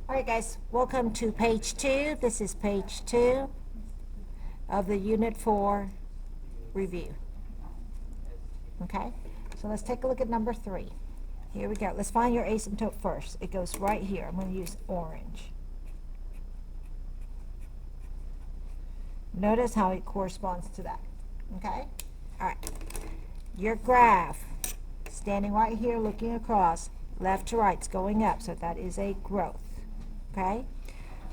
All right, guys, welcome to page 2. This is page 2 of the Unit 4 review. Okay, so let's take a look at number 3. Here we go. Let's find your asymptote first. It goes right here. I'm going to use orange. Notice how it corresponds to that. Okay? All right. Your graph, standing right here, looking across, left to right, is going up, so that is a growth. Okay?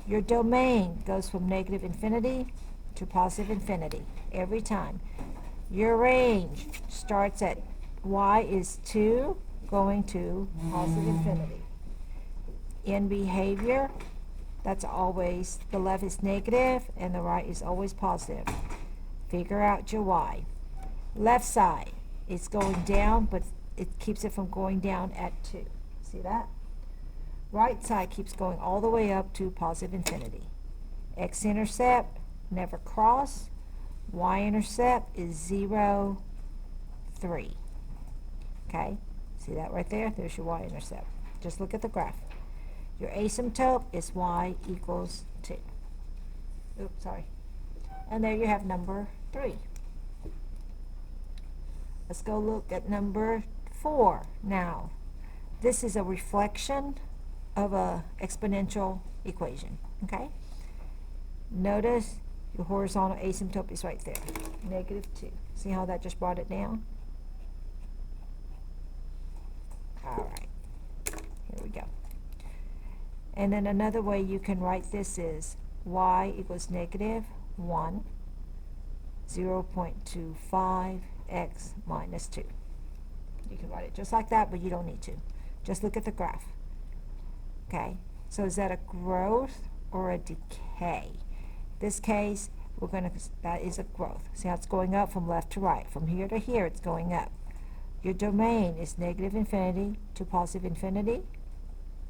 Your domain goes from negative infinity to positive infinity every time. Your range starts at y is 2 going to positive infinity. In behavior, that's always, the left is negative and the right is always positive. Figure out your y. Left side, it's going down, but it keeps it from going down at 2. See that? Right side keeps going all the way up to positive infinity. X-intercept, never cross. Y-intercept is 0, 3. Okay? See that right there? There's your y-intercept. Just look at the graph. Your asymptote is y equals 2. Oops, sorry. And there you have number 3. Let's go look at number 4 now. This is a reflection of a exponential equation. Okay? Notice your horizontal asymptote is right there, negative 2. See how that just brought it down? All right, here we go. And then another way you can write this is y equals negative 1, 0.25 x minus 2. You can write it just like that, but you don't need to. Just look at the graph. Okay, so is that a growth or a decay? This case, that is a growth. See how it's going up from left to right. From here to here, it's going up. Your domain is negative infinity to positive infinity,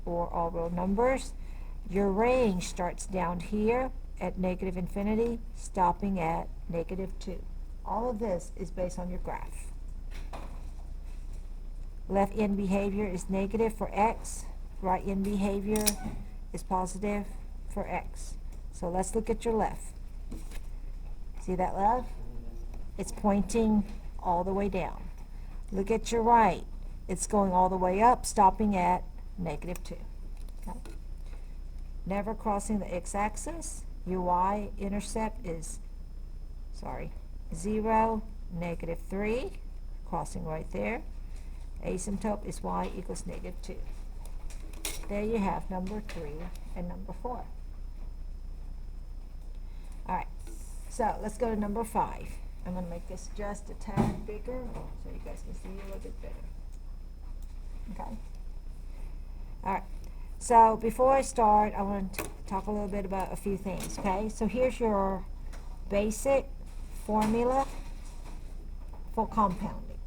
or all real numbers. Your range starts down here at negative infinity, stopping at negative 2. All of this is based on your graph. Left end behavior is negative for x. Right end behavior is positive for x. So let's look at your left. See that left? It's pointing all the way down. Look at your right. It's going all the way up, stopping at negative 2. Okay? Never crossing the x-axis. Your y-intercept is, 0, negative 3, crossing right there. Asymptote is y equals negative 2. There you have number 3 and number 4. All right, so let's go to number 5. I'm going to make this just a tad bigger so you guys can see a little bit better. Okay. All right. So before I start, I want to talk a little bit about a few things. Okay. So here's your basic formula for compounding.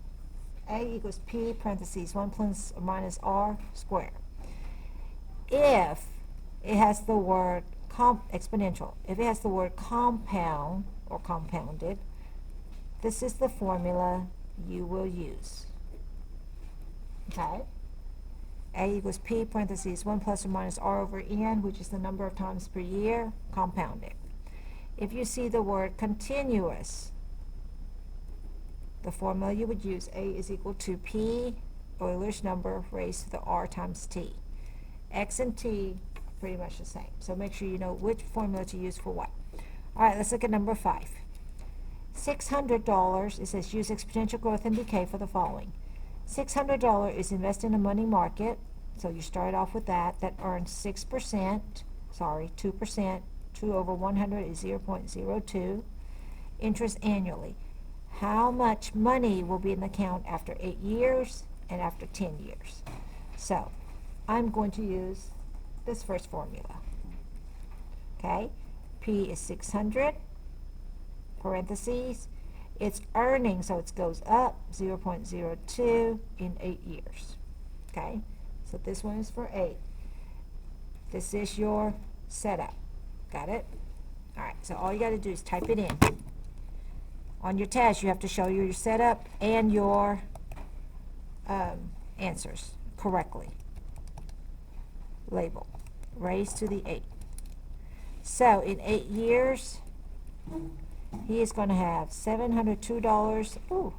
A equals P parentheses 1 plus or minus R squared. If it has the word exponential, if it has the word compound or compounded, this is the formula you will use. Okay? A equals P parentheses 1 plus or minus R over N, which is the number of times per year, compounded. If you see the word continuous, the formula you would use, A is equal to P, Euler's number, raised to the R times T. X and T pretty much the same. So make sure you know which formula to use for what. All right, let's look at number 5. $600, it says use exponential growth and decay for the following. $600 is invested in a money market, so you start off with that earns 2%, 2 over 100 is 0.02, interest annually. How much money will be in the account after 8 years and after 10 years? So I'm going to use this first formula. Okay, P is 600, parentheses, it's earning, so it goes up 0.02 in 8 years. Okay, so this one is for 8. This is your setup. Got it? All right, so all you got to do is type it in. On your test, you have to show your setup and your answers correctly. Label. raised to the 8. So in 8 years, he is going to have $702. Ooh,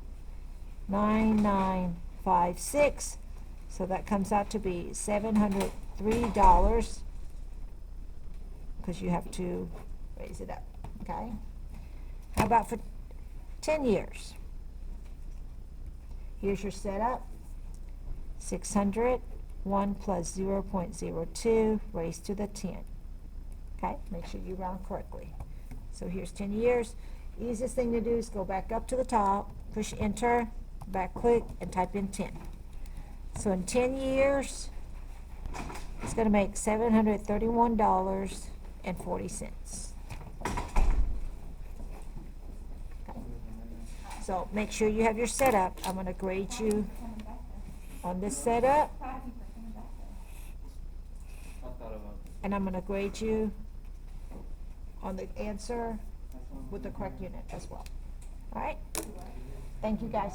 9956. So that comes out to be $703 because you have to raise it up. Okay. How about for 10 years? Here's your setup. 600, 1 plus 0.02 raised to the 10. Okay, make sure you round correctly. So here's 10 years. Easiest thing to do is go back up to the top, push enter, back click, and type in 10. So in 10 years, it's going to make $731.40. So make sure you have your setup. I'm going to grade you on this setup, and I'm going to grade you on the answer with the correct unit as well. All right? Thank you, guys.